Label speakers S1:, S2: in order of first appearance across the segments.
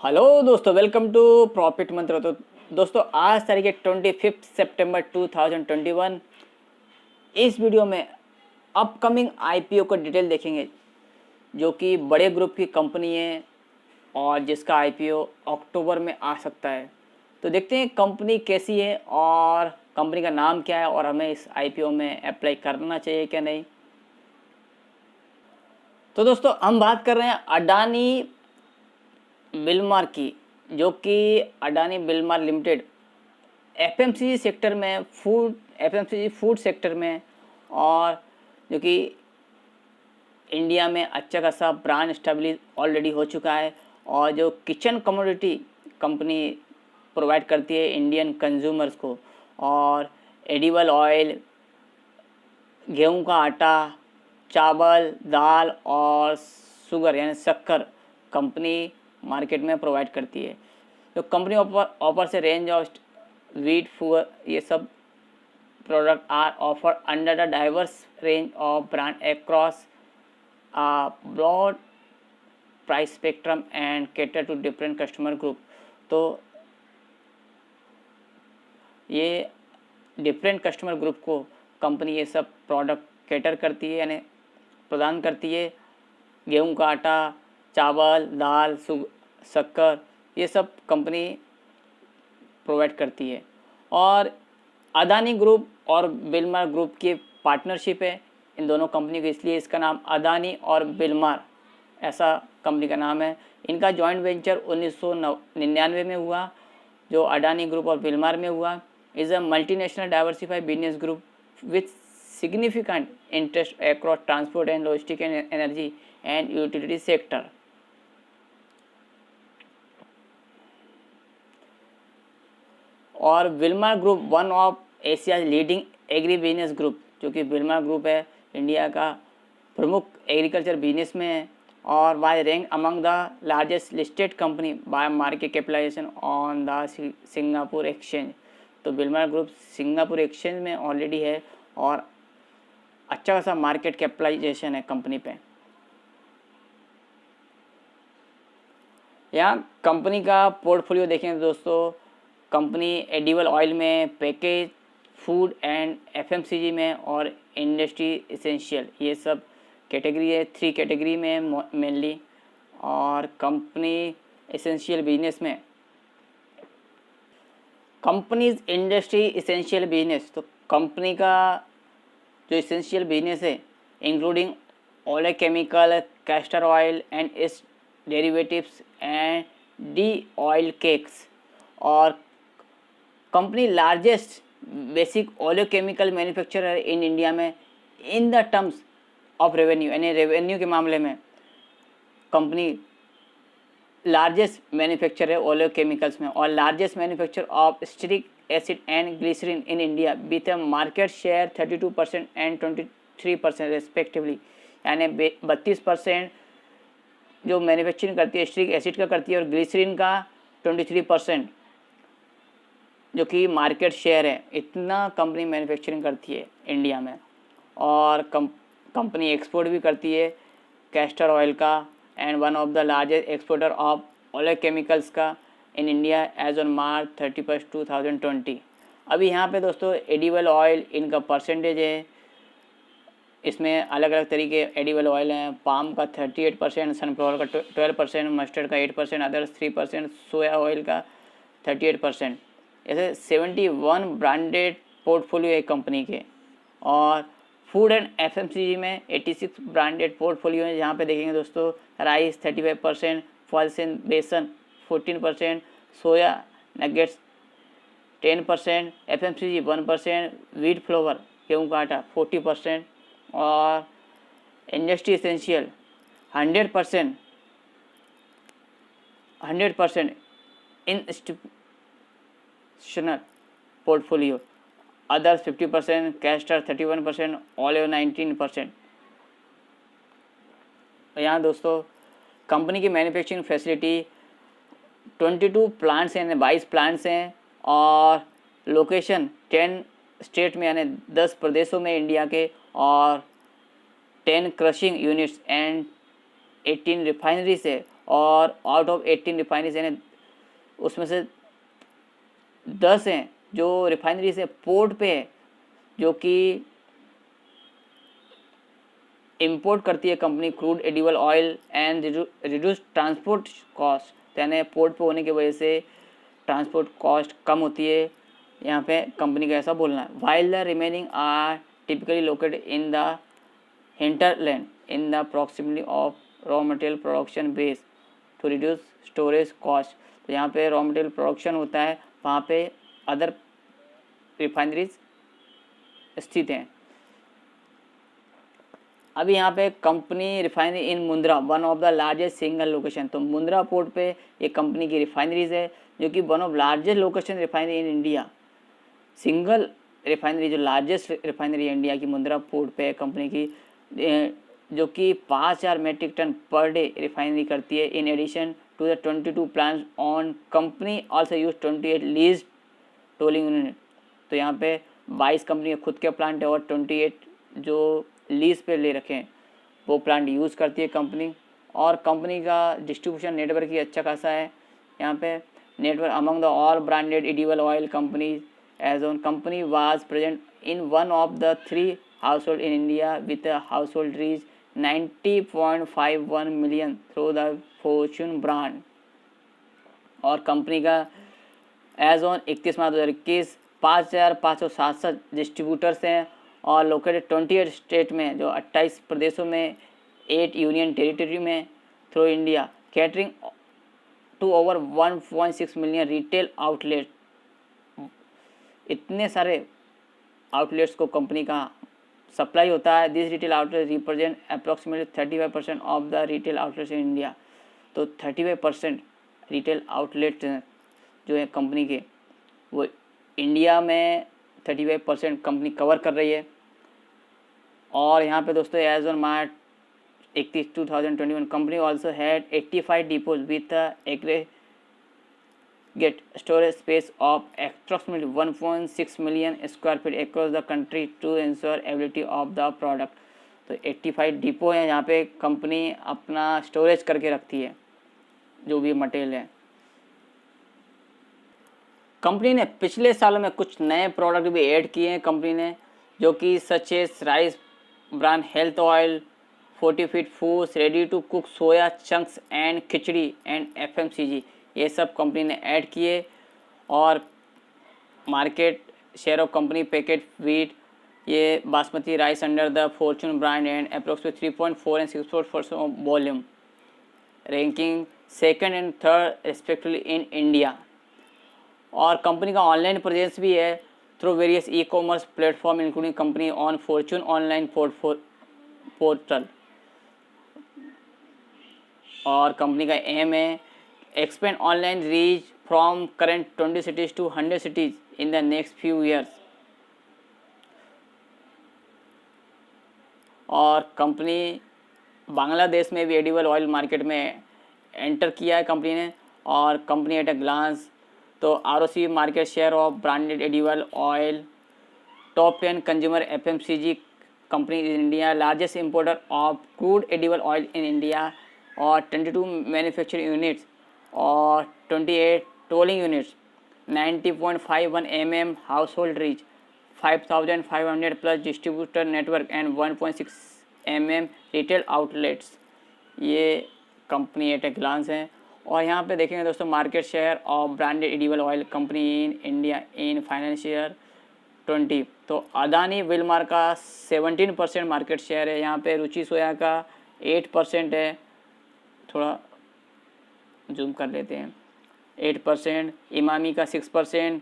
S1: Hello दोस्तों, welcome to profit मंत्र। तो दोस्तों, आज तारीख है 25 सितंबर 2021। इस वीडियो में अपकमिंग आईपीओ का डिटेल देखेंगे, जो कि बड़े ग्रुप की कंपनी है और जिसका आईपीओ अक्टूबर में आ सकता है। तो देखते हैं कंपनी कैसी है और कंपनी का नाम क्या है और हमें इस आईपीओ में अप्लाई करना चाहिए क्या नहीं। तो दोस्तों, हम बात कर रहे हैं अडानी बिलमार की, जो कि अडानी बिलमार लिमिटेड एफएमसीजी सेक्टर में एफएमसीजी फूड सेक्टर में, और जो कि इंडिया में अच्छा खासा ब्रांड स्टेब्लिश ऑलरेडी हो चुका है, और जो किचन कमोडिटी कंपनी प्रोवाइड करती है इंडियन कंज्यूमर्स को, और एडिबल ऑयल, गेहूं का आटा, चावल, दाल और शुगर यानी शक्कर कंपनी मार्केट में प्रोवाइड करती है। तो कंपनी ऑफर से रेंज ऑफ वीट फूड, ये सब product are offered under the diverse range of brand across a broad price spectrum and cater to different customer group। तो ये डिफरेंट कस्टमर ग्रुप को कंपनी ये सब प्रोडक्ट कैटर करती है, यानी प्रदान करती है। गेहूं का आटा, चावल, दाल, शक्कर, ये सब कंपनी प्रोवाइड करती है। और अदानी ग्रुप और बिलमार ग्रुप की पार्टनरशिप है इन दोनों कंपनी की, इसलिए इसका नाम अदानी और बिलमार ऐसा कंपनी का नाम है। इनका जॉइंट वेंचर 1999 में हुआ, जो अडानी ग्रुप और बिलमार में हुआ। Is a multinational diversified business group with significant interest across transport and logistic and energy and utility sector. और Wilmar group one of Asia leading agri business group, जो कि बिलमार group है इंडिया का प्रमुख agriculture business में है, और by rank among the largest listed company by market capitalisation on the Singapore exchange. तो बिलमार ग्रुप सिंगापुर एक्सचेंज में ऑलरेडी है और अच्छा खासा मार्केट कैपिटलाइजेशन है कंपनी पे। यहाँ कंपनी का पोर्टफोलियो देखें दोस्तों, कंपनी एडिबल ऑयल में, पैकेज फूड एंड एफएमसीजी में और इंडस्ट्री इसेंशियल, ये सब कैटेगरी है। 3 कैटेगरी में मेनली। और कंपनी इसेंशियल बिजनेस में, कंपनीज इंडस्ट्री इसेंशियल बिजनेस, तो कंपनी का जो इसेंशियल बिजनेस है including oil chemical, castor oil and its derivatives and de oil cakes. और company largest basic oleochemical manufacturer in India में in the terms of revenue, यानी revenue के मामले में कंपनी लार्जेस्ट मैन्युफैक्चरर है ऑलियोकेमिकल्स में, और largest manufacture of stearic acid and glycerine in India with a market share 32% and 23% respectively. यानी 32% जो मैन्युफैक्चरिंग करती है स्टिरिक एसिड का करती है, और ग्लिसरीन का 23% जो कि मार्केट शेयर है। इतना कंपनी मैन्युफैक्चरिंग करती है इंडिया में। और कंपनी एक्सपोर्ट भी करती है कैस्टर ऑयल का, and one of the largest exporter of oil chemicals का in India as on March 31, 2020। अभी यहाँ पे दोस्तों एडिबल ऑयल इनका परसेंटेज है, इसमें अलग अलग तरीके एडिबल ऑयल हैं। पाम का 38%, सनफ्लावर का 12%, मस्टर्ड का 8%, अदर्स 3%, सोया ऑयल का 38%। ऐसे 71 ब्रांडेड पोर्टफोलियो है कंपनी के। और फूड एंड एफएमसीजी में 86 ब्रांडेड पोर्टफोलियो है, जहाँ पे देखेंगे दोस्तों राइस 35%, फल्स एंड बेसन 14%, soya nuggets 10%, FMCG 1%, wheat flower गेहूँ का आटा 40%, और industry essential 100% institutional portfolio, others 50%, castor 31%, olive 19%। यहाँ दोस्तों कंपनी की मैन्युफैक्चरिंग फैसिलिटी 22 प्लांट्स हैं, 22 प्लांट्स हैं, और लोकेशन 10 स्टेट में यानी 10 प्रदेशों में इंडिया के, और 10 क्रशिंग यूनिट्स एंड 18 रिफाइनरीज है, और आउट ऑफ 18 रिफाइनरीज यानी उसमें से 10 हैं जो रिफाइनरी से पोर्ट पे है, जो कि इंपोर्ट करती है company crude edible oil and reduce transport cost, यानी पोर्ट पे होने की वजह से ट्रांसपोर्ट कॉस्ट कम होती है, यहाँ पे कंपनी का ऐसा बोलना है। While the remaining are typically located in the hinterland in the proximity of raw material production base to reduce storage cost. तो यहाँ पे रॉ मटेरियल प्रोडक्शन होता है, वहाँ पे अदर रिफाइनरीज स्थित हैं। अभी यहाँ पे company refinery in Mundra one of the largest single location, तो मुंद्रा पोर्ट पे ये कंपनी की रिफाइनरीज है जो कि one of largest location refinery in India. Single refinery जो लार्जेस्ट रिफाइनरी इंडिया की मुंद्रा पोर्ट पे है कंपनी की, जो कि 5000 metric ton per day refinery करती है। In addition to the 22 plants on company also use 28 lease tolling unit. तो यहाँ पे 22 कंपनी के खुद के प्लांट है और 28 जो लीज पे ले रखे हैं वो प्लांट यूज़ करती है कंपनी। और कंपनी का डिस्ट्रीब्यूशन नेटवर्क ही अच्छा खासा है। यहाँ पे network among the all branded edible oil companies as on company was present in one of the 3 household in India with household reach 90.51 million through the Fortune brand. और company का as on 31 March 2021 5567 distributors हैं और located 28 state में, जो 28 प्रदेशों में, 8 union territory में through India, catering to over 1.6 million retail outlet. इतने सारे आउटलेट्स को कंपनी का सप्लाई होता है। This retail outlet represent approximately 35% of the retail outlets in India. तो 35% रिटेल आउटलेट जो है कंपनी के, वो इंडिया में 35% कंपनी कवर कर रही है। और यहाँ पे दोस्तों as on March 31 2021 company also had 85 depots with aggregate storage space of approximately 1.6 million square feet across the country to ensure ability of the product. तो 85 डिपो हैं यहाँ पे कंपनी अपना स्टोरेज करके रखती है जो भी मटेरियल है। कंपनी ने पिछले सालों में कुछ नए प्रोडक्ट भी ऐड किए हैं कंपनी ने, जो कि such as rice brand health oil, fortified foods, ready to cook soya chunks and khichdi and FMCG, ये सब कंपनी ने ऐड किए। और market share of company packet wheat, ये basmati rice under the Fortune brand and approximately 3.4 and 6.4% of volume, ranking second and third respectively in India. और company का online presence भी है through various e commerce platform including company on Fortune online portal. और company का M है expand online reach from current 20 cities to 100 cities in the next few years. और company Bangladesh में भी एडिबल ऑयल मार्केट में enter किया है company ने। और कंपनी एट अ ग्लांस, तो ROC market share of branded edible oil, top 10 consumer FMCG company in India, largest importer of crude edible oil in India, और 22 manufacturing units और 28 tolling units, 90.51 mm house hold reach, 5500 plus distributor network and 1.6 mm retail outlets. ये company at a glance है। और यहाँ पे देखेंगे दोस्तों market share of branded edible oil company in India in financial 20, तो अदानी विलमार का 17% मार्केट शेयर है। यहाँ पे रुचि सोया का 8% है, थोड़ा जूम कर लेते हैं, 8%, इमामी का 6%,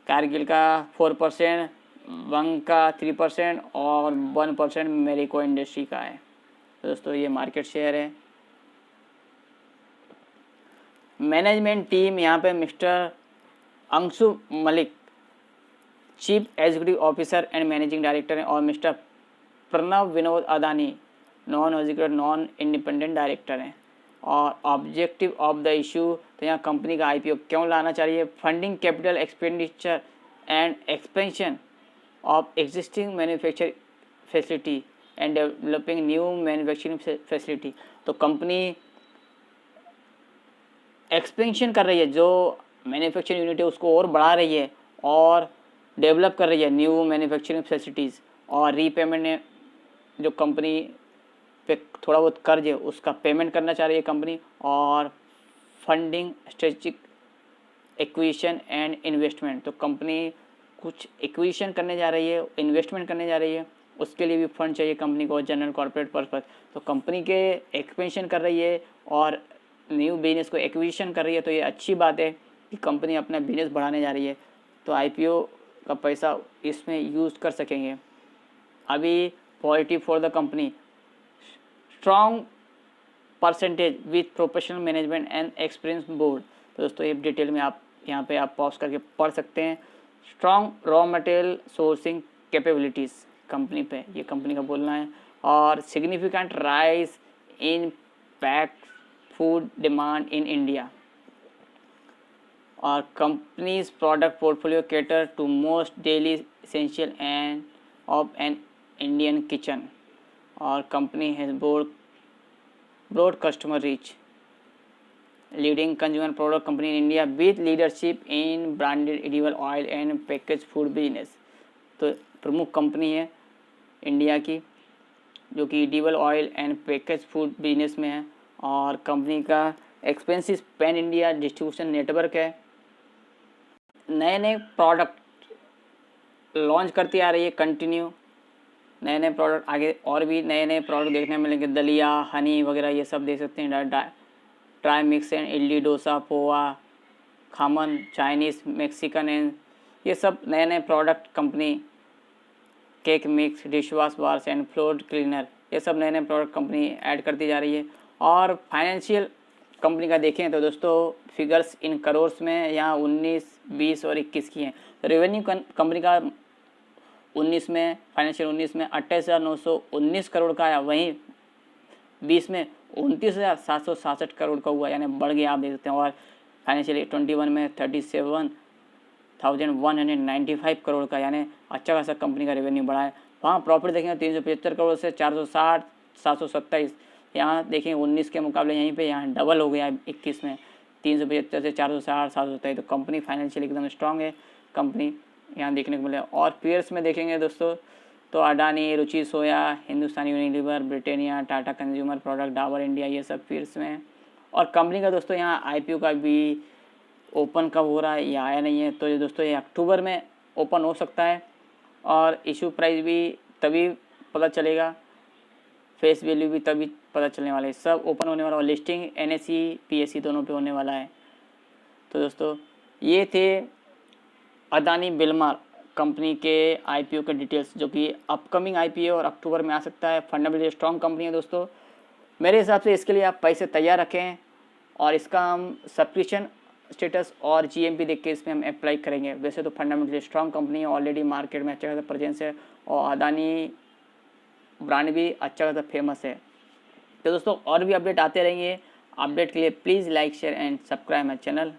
S1: कारगिल का 4%, वंग का 3% और 1% मेरिको इंडस्ट्री का है। तो दोस्तों ये मार्केट शेयर है। मैनेजमेंट टीम यहाँ पे mister Anshu Malik chief executive officer and managing director हैं, और mister Pranav Vinod Adani non executive non independent director हैं। और ऑब्जेक्टिव ऑफ द इशू, तो यहाँ कंपनी का IPO क्यों लाना चाहिए, funding capital expenditure and expansion of existing manufacturing facility and developing new manufacturing facility. तो कंपनी एक्सपेंशन कर रही है, जो मैन्युफैक्चरिंग यूनिट है उसको और बढ़ा रही है और डेवलप कर रही है न्यू मैन्युफैक्चरिंग फैसिलिटीज़, और रीपेमेंट ने जो कंपनी पे थोड़ा बहुत कर्ज है उसका पेमेंट करना चाह रही है कंपनी, और funding strategic acquisition and investment, तो कंपनी कुछ एक्विजिशन करने जा रही है, इन्वेस्टमेंट करने जा रही है, उसके लिए भी फंड चाहिए कंपनी को, जनरल कॉर्पोरेट पर्पस। तो कंपनी के एक्सपेंशन कर रही है और न्यू बिजनेस को एक्विजिशन कर रही है, तो ये अच्छी बात है कि कंपनी अपना बिजनेस बढ़ाने जा रही है, तो आईपीओ का पैसा इसमें यूज़ कर सकेंगे। अभी positive for the company, strong percentage with professional management and experience board. तो दोस्तों ये डिटेल में आप यहाँ पे आप पॉज करके पढ़ सकते हैं। Strong raw material sourcing capabilities company पे, ये कंपनी का बोलना है, और significant rise in packed food demand in India, और companies product portfolio cater to most daily essential and of an Indian kitchen, और company has broad customer reach, leading consumer product company in India with leadership in branded edible oil and packaged food business। तो प्रमुख company है India की जो कि edible oil and package food business में है, और कंपनी का expensive pan India distribution network है, नए नए प्रोडक्ट लॉन्च करती आ रही है कंटिन्यू, नए नए प्रोडक्ट आगे और भी नए नए प्रोडक्ट देखने मिलेंगे, दलिया हनी वगैरह ये सब देख सकते हैं, dry mix and idli dosa poha Khaman Chinese Mexican and ये सब नए नए product company, cake mix dishwash bars and floor cleaner, ये सब नए नए प्रोडक्ट कंपनी ऐड करती जा रही है। और फाइनेंशियल कंपनी का देखें तो दोस्तों फिगर्स इन करोर्स में यहाँ 19, 20 और 21 की हैं। तो रेवेन्यू कंपनी का 19 में फाइनेंशियल 19 में 28,919 करोड़ का आया, वहीं 20 में 29,767 करोड़ का हुआ, यानी बढ़ गया आप देख सकते हैं। और फाइनेंशियल 21 में 37,195 करोड़ का, यानी अच्छा खासा कंपनी का रेवेन्यू बढ़ा है। वहाँ प्रॉफिट देखेंगे 375 करोड़ से 460, 727, यहाँ देखेंगे 19 के मुकाबले यहीं पे यहाँ डबल हो गया है 21 में, 375 से 460, 727। तो कंपनी फाइनेंशियल एकदम स्ट्रांग है कंपनी यहाँ देखने को मिले। और पेयर्स में देखेंगे दोस्तों तो Adani, Ruchi soya, Hindustan Unilever, Britannia, Tata consumer product, Dabur India, ये सब पेयर्स में है। और कंपनी का दोस्तों यहाँ आईपीओ का भी ओपन कब हो रहा है ये आया नहीं है, तो ये दोस्तों ये अक्टूबर में ओपन हो सकता है, और इशू प्राइस भी तभी पता चलेगा, फेस वैल्यू भी तभी पता चलने वाला है, सब ओपन होने वाला, और लिस्टिंग एनएसई पीएसई दोनों पे होने वाला है। तो दोस्तों ये थे अदानी बिल्डमर कंपनी के आईपीओ के डिटेल्स, जो कि अपकमिंग आईपीओ और अक्टूबर में आ सकता है। फंडामेंटली स्ट्रॉन्ग कंपनी है दोस्तों, मेरे हिसाब से इसके लिए आप पैसे तैयार रखें, और इसका हम सब्सक्रिप्शन स्टेटस और जीएमपी देख के इसमें हम अप्लाई करेंगे। वैसे तो फंडामेंटली स्ट्रॉन्ग कंपनी है, ऑलरेडी मार्केट में अच्छा खासा प्रेजेंस है, और अदानी ब्रांड भी अच्छा खासा फेमस है। तो दोस्तों और भी अपडेट आते रहेंगे, अपडेट के लिए please like share and subscribe my channel.